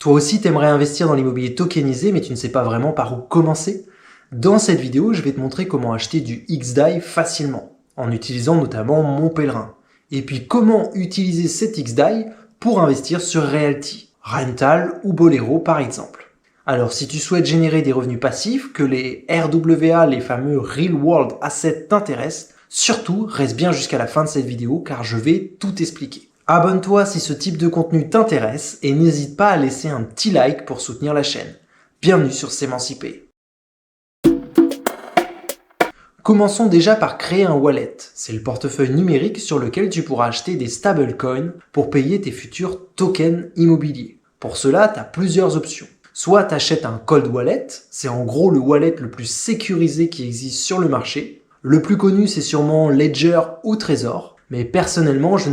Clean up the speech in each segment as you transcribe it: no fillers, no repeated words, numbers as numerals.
Toi aussi, t'aimerais investir dans l'immobilier tokenisé, mais tu ne sais pas vraiment par où commencer? Dans cette vidéo, je vais te montrer comment acheter du XDAI facilement, en utilisant notamment Mon Pèlerin. Et puis comment utiliser cet XDAI pour investir sur Realty, Rental ou Bolero par exemple. Alors si tu souhaites générer des revenus passifs, que les RWA, les fameux Real World Assets t'intéressent, surtout reste bien jusqu'à la fin de cette vidéo car je vais tout expliquer. Abonne-toi si ce type de contenu t'intéresse et n'hésite pas à laisser un petit like pour soutenir la chaîne. Bienvenue sur S'émanciper. Commençons déjà par créer un wallet. C'est le portefeuille numérique sur lequel tu pourras acheter des stablecoins pour payer tes futurs tokens immobiliers. Pour cela, tu as plusieurs options. Soit tu achètes un cold wallet, c'est en gros le wallet le plus sécurisé qui existe sur le marché. Le plus connu, c'est sûrement Ledger ou Trezor, mais personnellement, je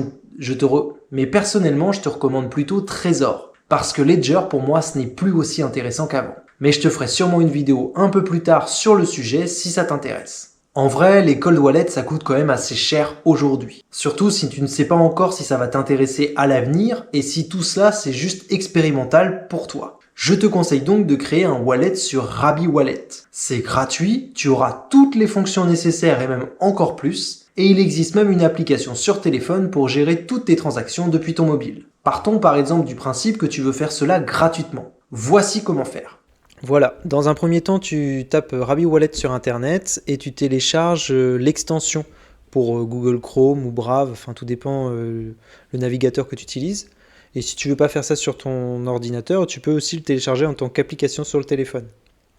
te recommande plutôt Trezor, parce que Ledger, pour moi, ce n'est plus aussi intéressant qu'avant. Mais je te ferai sûrement une vidéo un peu plus tard sur le sujet si ça t'intéresse. En vrai, les cold wallets, ça coûte quand même assez cher aujourd'hui. Surtout si tu ne sais pas encore si ça va t'intéresser à l'avenir et si tout cela, c'est juste expérimental pour toi. Je te conseille donc de créer un wallet sur Rabi Wallet. C'est gratuit, tu auras toutes les fonctions nécessaires et même encore plus. Et il existe même une application sur téléphone pour gérer toutes tes transactions depuis ton mobile. Partons par exemple du principe que tu veux faire cela gratuitement. Voici comment faire. Voilà, dans un premier temps, tu tapes Rabi Wallet sur internet et tu télécharges l'extension pour Google Chrome ou Brave, enfin tout dépend le navigateur que tu utilises. Et si tu veux pas faire ça sur ton ordinateur, tu peux aussi le télécharger en tant qu'application sur le téléphone.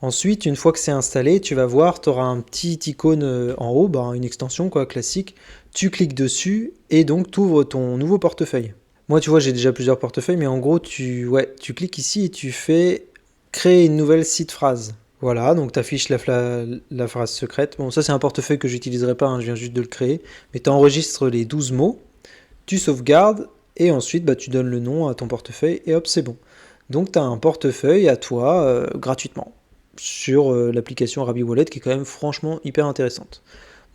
Ensuite, une fois que c'est installé, tu vas voir, tu auras un petit icône en haut, une extension classique. Tu cliques dessus et donc tu ouvres ton nouveau portefeuille. Moi, tu vois, j'ai déjà plusieurs portefeuilles, mais en gros, tu cliques ici et tu fais créer une nouvelle site phrase. Voilà, donc tu affiches la phrase secrète. Bon, ça c'est un portefeuille que j'utiliserai pas, je viens juste de le créer. Mais tu enregistres les 12 mots, tu sauvegardes et ensuite tu donnes le nom à ton portefeuille et hop, c'est bon. Donc tu as un portefeuille à toi gratuitement sur l'application Rabi Wallet qui est quand même franchement hyper intéressante.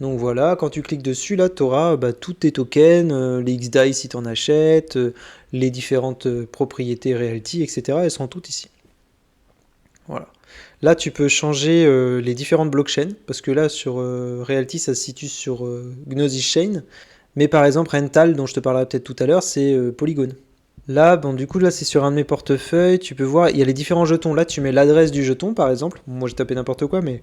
Donc voilà, quand tu cliques dessus, là, tu auras tous tes tokens, les XDAI si tu en achètes, les différentes propriétés Realty, etc. Elles sont toutes ici. Voilà. Là, tu peux changer les différentes blockchains, parce que là, sur Realty, ça se situe sur Gnosis Chain. Mais par exemple, Rental, dont je te parlerai peut-être tout à l'heure, c'est Polygon. Là, du coup, là, c'est sur un de mes portefeuilles. Tu peux voir, il y a les différents jetons. Là, tu mets l'adresse du jeton, par exemple. Moi, j'ai tapé n'importe quoi, mais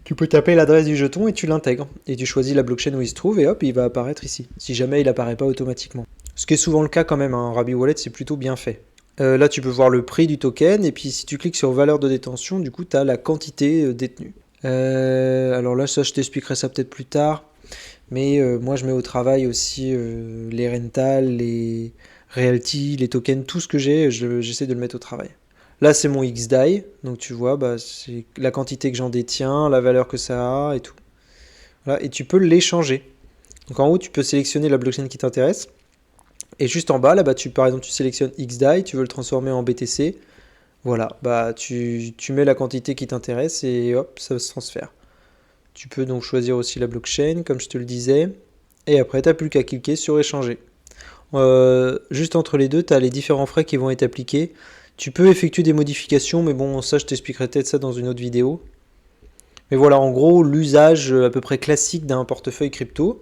tu peux taper l'adresse du jeton et tu l'intègres. Et tu choisis la blockchain où il se trouve et hop, il va apparaître ici. Si jamais il apparaît pas automatiquement. Ce qui est souvent le cas quand même, hein. Rabi Wallet, c'est plutôt bien fait. Là, tu peux voir le prix du token, et puis si tu cliques sur valeur de détention, du coup, tu as la quantité détenue. Alors là, ça, je t'expliquerai ça peut-être plus tard, mais moi, je mets au travail aussi les rental, les realty, les tokens, tout ce que j'ai, j'essaie de le mettre au travail. Là, c'est mon XDAI, donc tu vois, c'est la quantité que j'en détiens, la valeur que ça a et tout. Voilà, et tu peux l'échanger. Donc en haut, tu peux sélectionner la blockchain qui t'intéresse. Et juste en bas, là, par exemple, tu sélectionnes XDAI, tu veux le transformer en BTC. Voilà, tu mets la quantité qui t'intéresse et hop, ça se transfère. Tu peux donc choisir aussi la blockchain, comme je te le disais. Et après, tu n'as plus qu'à cliquer sur échanger. Juste entre les deux, tu as les différents frais qui vont être appliqués. Tu peux effectuer des modifications, mais bon, ça, je t'expliquerai peut-être ça dans une autre vidéo. Mais voilà, en gros, l'usage à peu près classique d'un portefeuille crypto.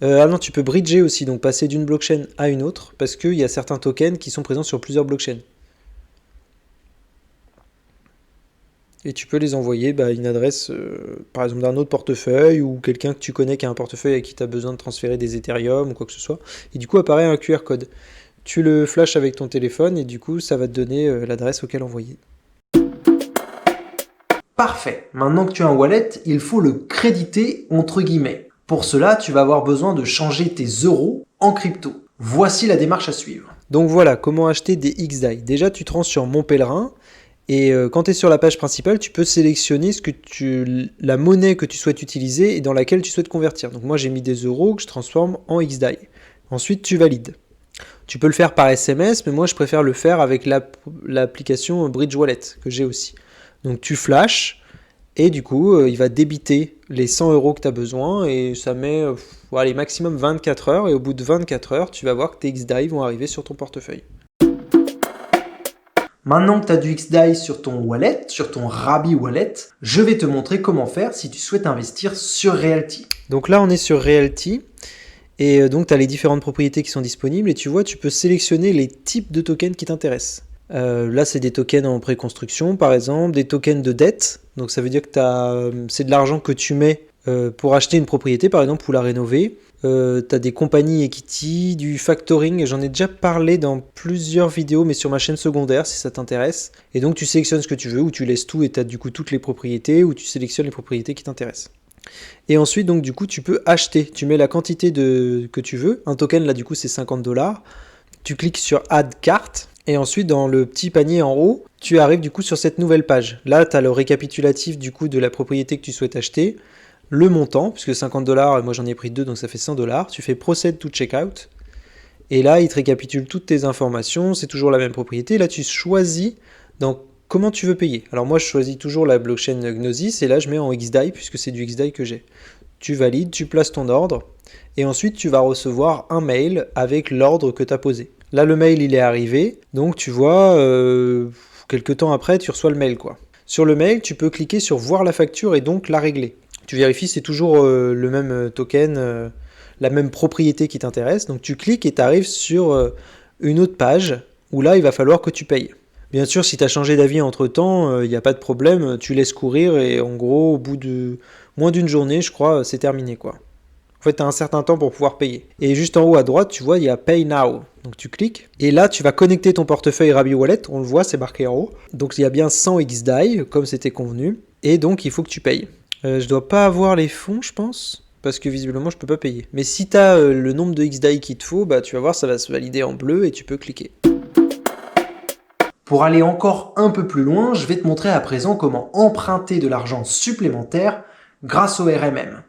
Non, tu peux bridger aussi, donc passer d'une blockchain à une autre, parce qu'il y a certains tokens qui sont présents sur plusieurs blockchains. Et tu peux les envoyer une adresse, par exemple, d'un autre portefeuille, ou quelqu'un que tu connais qui a un portefeuille et qui tu as besoin de transférer des Ethereum ou quoi que ce soit. Et du coup, apparaît un QR code. Tu le flashes avec ton téléphone et du coup, ça va te donner l'adresse auquel envoyer. Parfait. Maintenant que tu as un wallet, il faut le créditer entre guillemets. Pour cela, tu vas avoir besoin de changer tes euros en crypto. Voici la démarche à suivre. Donc voilà, comment acheter des XDAI. Déjà, tu te rends sur Mon Pèlerin et quand tu es sur la page principale, tu peux sélectionner la monnaie que tu souhaites utiliser et dans laquelle tu souhaites convertir. Donc moi, j'ai mis des euros que je transforme en XDAI. Ensuite, tu valides. Tu peux le faire par SMS, mais moi, je préfère le faire avec l'application Bridge Wallet que j'ai aussi. Donc tu flashes. Et du coup, il va débiter les 100 euros que tu as besoin et ça met maximum 24 heures. Et au bout de 24 heures, tu vas voir que tes XDAI vont arriver sur ton portefeuille. Maintenant que tu as du XDAI sur ton wallet, sur ton Rabi Wallet, je vais te montrer comment faire si tu souhaites investir sur Realty. Donc là, on est sur Realty. Et donc, tu as les différentes propriétés qui sont disponibles. Et tu vois, tu peux sélectionner les types de tokens qui t'intéressent. Là, c'est des tokens en préconstruction, par exemple, des tokens de dette. Donc, ça veut dire que c'est de l'argent que tu mets pour acheter une propriété, par exemple, ou la rénover. Tu as des compagnies equity, du factoring. J'en ai déjà parlé dans plusieurs vidéos, mais sur ma chaîne secondaire, si ça t'intéresse. Et donc, tu sélectionnes ce que tu veux, ou tu laisses tout et tu as du coup toutes les propriétés, ou tu sélectionnes les propriétés qui t'intéressent. Et ensuite, donc, du coup, tu peux acheter. Tu mets la quantité que tu veux. Un token, là, du coup, c'est $50. Tu cliques sur Add Cart. Et ensuite, dans le petit panier en haut, tu arrives du coup sur cette nouvelle page. Là, tu as le récapitulatif du coup de la propriété que tu souhaites acheter, le montant, puisque $50, moi j'en ai pris 2, donc ça fait $100. Tu fais Proceed to Checkout. Et là, il te récapitule toutes tes informations. C'est toujours la même propriété. Là, tu choisis dans comment tu veux payer. Alors moi, je choisis toujours la blockchain Gnosis. Et là, je mets en XDAI, puisque c'est du XDAI que j'ai. Tu valides, tu places ton ordre. Et ensuite, tu vas recevoir un mail avec l'ordre que tu as posé. Là, le mail, il est arrivé. Donc, tu vois, quelques temps après, tu reçois le mail, quoi. Sur le mail, tu peux cliquer sur voir la facture et donc la régler. Tu vérifies, c'est toujours le même token, la même propriété qui t'intéresse. Donc, tu cliques et tu arrives sur une autre page où là, il va falloir que tu payes. Bien sûr, si tu as changé d'avis entre-temps, il n'y a pas de problème. Tu laisses courir et en gros, au bout de moins d'une journée, je crois, c'est terminé, quoi. En fait, tu as un certain temps pour pouvoir payer. Et juste en haut à droite, tu vois, il y a Pay Now. Donc tu cliques. Et là, tu vas connecter ton portefeuille Rabi Wallet. On le voit, c'est marqué en haut. Donc il y a bien 100 XDAI, comme c'était convenu. Et donc, il faut que tu payes. Je dois pas avoir les fonds, je pense. Parce que visiblement, je peux pas payer. Mais si tu as le nombre de XDAI qu'il te faut, bah, tu vas voir, ça va se valider en bleu et tu peux cliquer. Pour aller encore un peu plus loin, je vais te montrer à présent comment emprunter de l'argent supplémentaire grâce au RMM.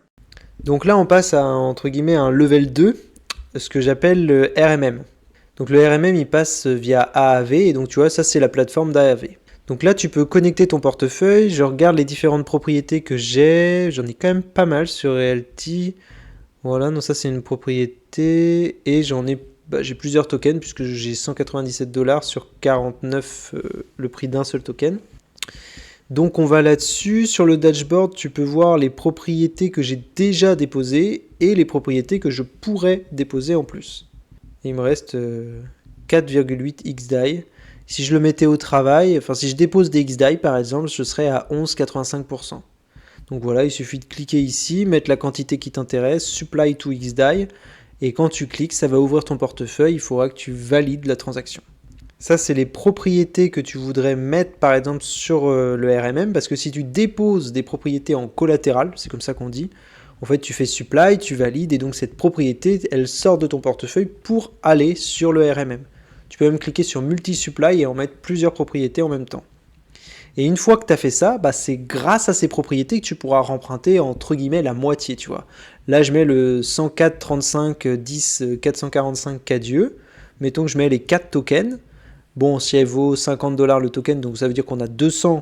Donc là, on passe à, entre guillemets, un level 2, ce que j'appelle le RMM. Donc le RMM, il passe via AAV, et donc tu vois, ça c'est la plateforme d'AAV. Donc là, tu peux connecter ton portefeuille, je regarde les différentes propriétés que j'ai, j'en ai quand même pas mal sur Realty. Voilà, non, ça c'est une propriété, et j'ai plusieurs tokens, puisque j'ai $197 sur 49, le prix d'un seul token. Donc on va là-dessus, sur le dashboard, tu peux voir les propriétés que j'ai déjà déposées et les propriétés que je pourrais déposer en plus. Et il me reste 4,8 XDAI. Si je le mettais au travail, enfin si je dépose des XDAI par exemple, je serais à 11,85%. Donc voilà, il suffit de cliquer ici, mettre la quantité qui t'intéresse, Supply to XDAI, et quand tu cliques, ça va ouvrir ton portefeuille, il faudra que tu valides la transaction. Ça, c'est les propriétés que tu voudrais mettre, par exemple, sur le RMM, parce que si tu déposes des propriétés en collatéral, c'est comme ça qu'on dit, en fait, tu fais supply, tu valides, et donc cette propriété, elle sort de ton portefeuille pour aller sur le RMM. Tu peux même cliquer sur multi-supply et en mettre plusieurs propriétés en même temps. Et une fois que tu as fait ça, bah, c'est grâce à ces propriétés que tu pourras remprunter, entre guillemets, la moitié, tu vois. Là, je mets le 104, 35, 10, 445 KDE. Mettons que je mets les 4 tokens. Bon, si elle vaut $50 le token, donc ça veut dire qu'on a $200.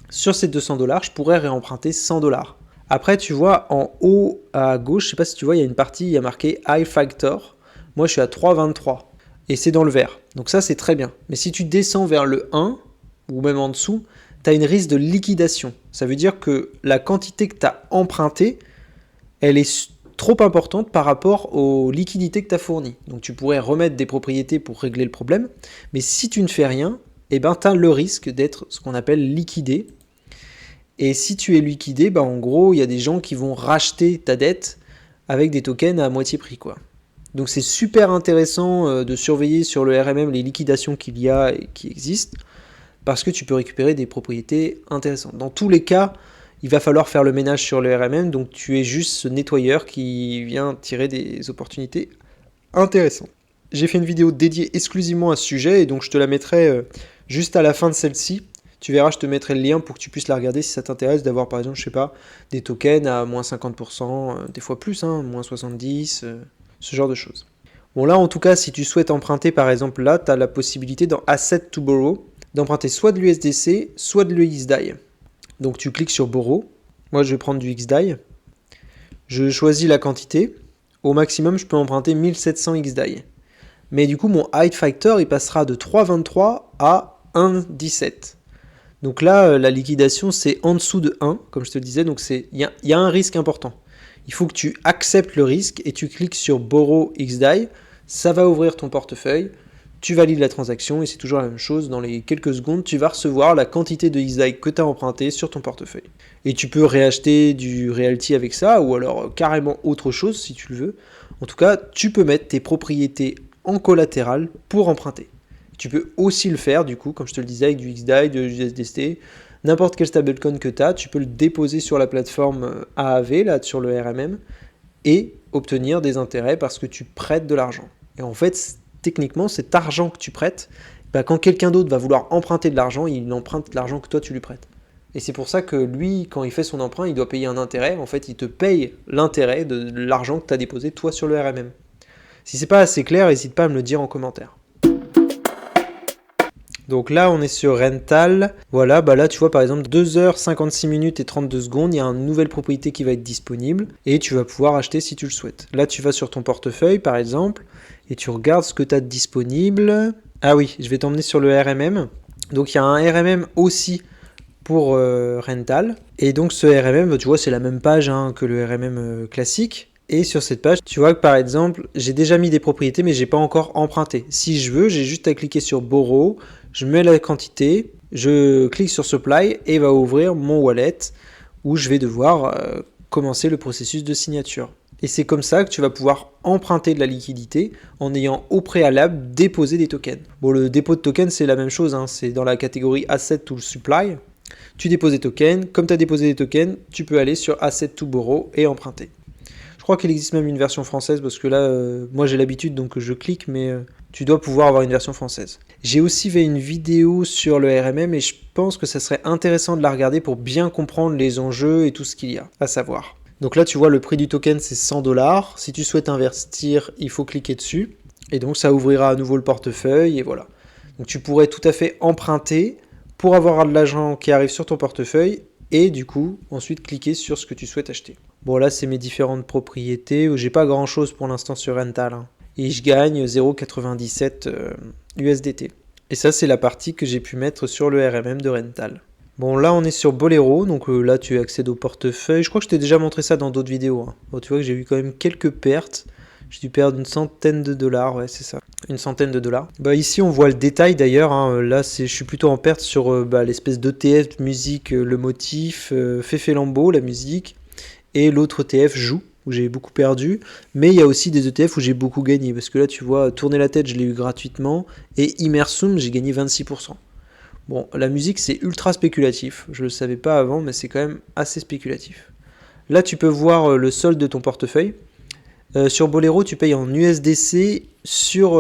Sur ces $200, je pourrais réemprunter $100. Après, tu vois, en haut à gauche, je sais pas si tu vois, il y a une partie, il y a marqué High Factor. Moi, je suis à 3,23 et c'est dans le vert. Donc ça, c'est très bien. Mais si tu descends vers le 1, ou même en dessous, tu as une risque de liquidation. Ça veut dire que la quantité que tu as empruntée, elle est trop importante par rapport aux liquidités que tu as fournies. Donc tu pourrais remettre des propriétés pour régler le problème, mais si tu ne fais rien, eh ben, tu as le risque d'être ce qu'on appelle liquidé. Et si tu es liquidé, ben, en gros, il y a des gens qui vont racheter ta dette avec des tokens à moitié prix, quoi. Donc c'est super intéressant de surveiller sur le RMM les liquidations qu'il y a et qui existent, parce que tu peux récupérer des propriétés intéressantes. Dans tous les cas, il va falloir faire le ménage sur le RMM, donc tu es juste ce nettoyeur qui vient tirer des opportunités intéressantes. J'ai fait une vidéo dédiée exclusivement à ce sujet, et donc je te la mettrai juste à la fin de celle-ci. Tu verras, je te mettrai le lien pour que tu puisses la regarder si ça t'intéresse d'avoir par exemple, je sais pas, des tokens à moins 50%, des fois plus, moins 70%, ce genre de choses. Bon là en tout cas, si tu souhaites emprunter par exemple là, tu as la possibilité dans Asset to Borrow d'emprunter soit de l'USDC, soit de l'XDAI. Donc tu cliques sur Borrow, moi je vais prendre du XDAI, je choisis la quantité, au maximum je peux emprunter 1700 XDAI. Mais du coup mon High Factor il passera de 3,23 à 1,17. Donc là, la liquidation, c'est en dessous de 1, comme je te le disais, donc il y a un risque important. Il faut que tu acceptes le risque et tu cliques sur Borrow XDAI, ça va ouvrir ton portefeuille, tu valides la transaction et c'est toujours la même chose, dans les quelques secondes, tu vas recevoir la quantité de XDAI que tu as emprunté sur ton portefeuille. Et tu peux réacheter du Realty avec ça, ou alors carrément autre chose si tu le veux. En tout cas, tu peux mettre tes propriétés en collatéral pour emprunter. Tu peux aussi le faire, du coup, comme je te le disais, avec du XDAI, de USDT, n'importe quel stablecoin que tu as, tu peux le déposer sur la plateforme AAV, là, sur le RMM, et obtenir des intérêts parce que tu prêtes de l'argent. Et en fait, techniquement, cet argent que tu prêtes, quand quelqu'un d'autre va vouloir emprunter de l'argent, il emprunte l'argent que toi tu lui prêtes. Et c'est pour ça que lui, quand il fait son emprunt, il doit payer un intérêt. En fait, il te paye l'intérêt de l'argent que tu as déposé toi sur le RMM. Si c'est pas assez clair, n'hésite pas à me le dire en commentaire. Donc là, on est sur Rental. Voilà, là, tu vois, par exemple, 2h56 minutes et 32 secondes, il y a une nouvelle propriété qui va être disponible et tu vas pouvoir acheter si tu le souhaites. Là, tu vas sur ton portefeuille, par exemple, et tu regardes ce que tu as de disponible. Ah oui, je vais t'emmener sur le RMM. Donc, il y a un RMM aussi pour Rental. Et donc, ce RMM, tu vois, c'est la même page que le RMM classique. Et sur cette page, tu vois que par exemple, j'ai déjà mis des propriétés, mais j'ai pas encore emprunté. Si je veux, j'ai juste à cliquer sur Borrow, je mets la quantité, je clique sur Supply et va ouvrir mon wallet où je vais devoir commencer le processus de signature. Et c'est comme ça que tu vas pouvoir emprunter de la liquidité en ayant au préalable déposé des tokens. Bon, le dépôt de tokens, c'est la même chose, c'est dans la catégorie Asset to Supply. Tu déposes des tokens, comme tu as déposé des tokens, tu peux aller sur Asset to Borrow et emprunter. Je crois qu'il existe même une version française parce que là, moi j'ai l'habitude donc je clique, mais tu dois pouvoir avoir une version française. J'ai aussi fait une vidéo sur le RMM et je pense que ça serait intéressant de la regarder pour bien comprendre les enjeux et tout ce qu'il y a à savoir. Donc là, tu vois, le prix du token, c'est 100$. Si tu souhaites investir, il faut cliquer dessus. Et donc, ça ouvrira à nouveau le portefeuille et voilà. Donc, tu pourrais tout à fait emprunter pour avoir de l'argent qui arrive sur ton portefeuille et du coup, ensuite cliquer sur ce que tu souhaites acheter. Bon, là, c'est mes différentes propriétés. J'ai pas grand-chose pour l'instant sur Rental. Et je gagne 0,97 USDT. Et ça, c'est la partie que j'ai pu mettre sur le RMM de Rental. Bon, là, on est sur Bolero. Donc là, tu accèdes au portefeuille. Je crois que je t'ai déjà montré ça dans d'autres vidéos. Bon, tu vois que j'ai eu quand même quelques pertes. J'ai dû perdre une centaine de dollars. Ouais, c'est ça. Une centaine de dollars. Ici, on voit le détail d'ailleurs. Là, je suis plutôt en perte sur l'espèce d'ETF musique, le motif, Fefe Lambo, la musique. Et l'autre ETF joue, où j'ai beaucoup perdu. Mais il y a aussi des ETF où j'ai beaucoup gagné. Parce que là, tu vois, Tourner la tête, je l'ai eu gratuitement. Et Immersum, j'ai gagné 26%. Bon, la musique, c'est ultra spéculatif. Je ne le savais pas avant, mais c'est quand même assez spéculatif. Là, tu peux voir le solde de ton portefeuille. Sur Bolero, tu payes en USDC sur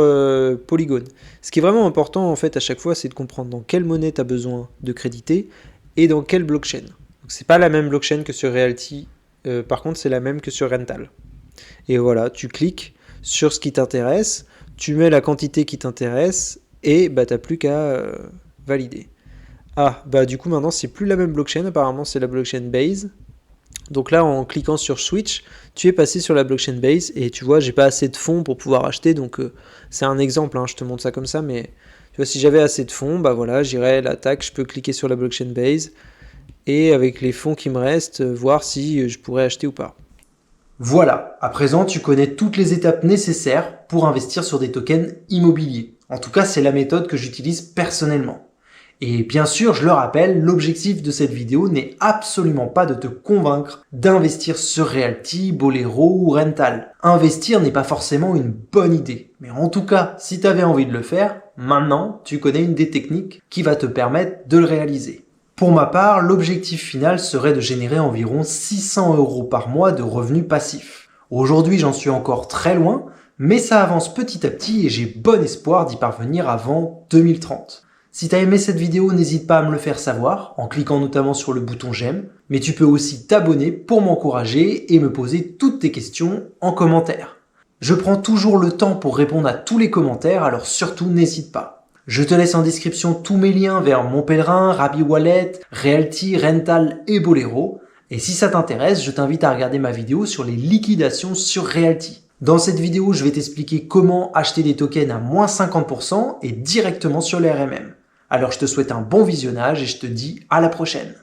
Polygon. Ce qui est vraiment important, en fait, à chaque fois, c'est de comprendre dans quelle monnaie tu as besoin de créditer et dans quelle blockchain. Donc, c'est pas la même blockchain que sur Realty. Par contre, c'est la même que sur Rental. Et voilà, tu cliques sur ce qui t'intéresse, tu mets la quantité qui t'intéresse et tu n'as plus qu'à valider. Du coup, maintenant, c'est plus la même blockchain. Apparemment, c'est la blockchain Base. Donc là, en cliquant sur Switch, tu es passé sur la blockchain Base et tu vois, j'ai pas assez de fonds pour pouvoir acheter. Donc, c'est un exemple, je te montre ça comme ça. Mais tu vois, si j'avais assez de fonds, voilà, j'irais l'attaque, je peux cliquer sur la blockchain Base. Et avec les fonds qui me restent, voir si je pourrais acheter ou pas. Voilà, à présent tu connais toutes les étapes nécessaires pour investir sur des tokens immobiliers. En tout cas, c'est la méthode que j'utilise personnellement. Et bien sûr, je le rappelle, l'objectif de cette vidéo n'est absolument pas de te convaincre d'investir sur Realty, Bolero ou Rental. Investir n'est pas forcément une bonne idée. Mais en tout cas, si tu avais envie de le faire, maintenant tu connais une des techniques qui va te permettre de le réaliser. Pour ma part, l'objectif final serait de générer environ 600€ par mois de revenus passifs. Aujourd'hui, j'en suis encore très loin, mais ça avance petit à petit et j'ai bon espoir d'y parvenir avant 2030. Si t'as aimé cette vidéo, n'hésite pas à me le faire savoir, en cliquant notamment sur le bouton j'aime, mais tu peux aussi t'abonner pour m'encourager et me poser toutes tes questions en commentaire. Je prends toujours le temps pour répondre à tous les commentaires, alors surtout n'hésite pas. Je te laisse en description tous mes liens vers Mon Pèlerin, Rabi Wallet, Realty, Rental et Bolero. Et si ça t'intéresse, je t'invite à regarder ma vidéo sur les liquidations sur Realty. Dans cette vidéo, je vais t'expliquer comment acheter des tokens à moins 50% et directement sur les RMM. Alors je te souhaite un bon visionnage et je te dis à la prochaine.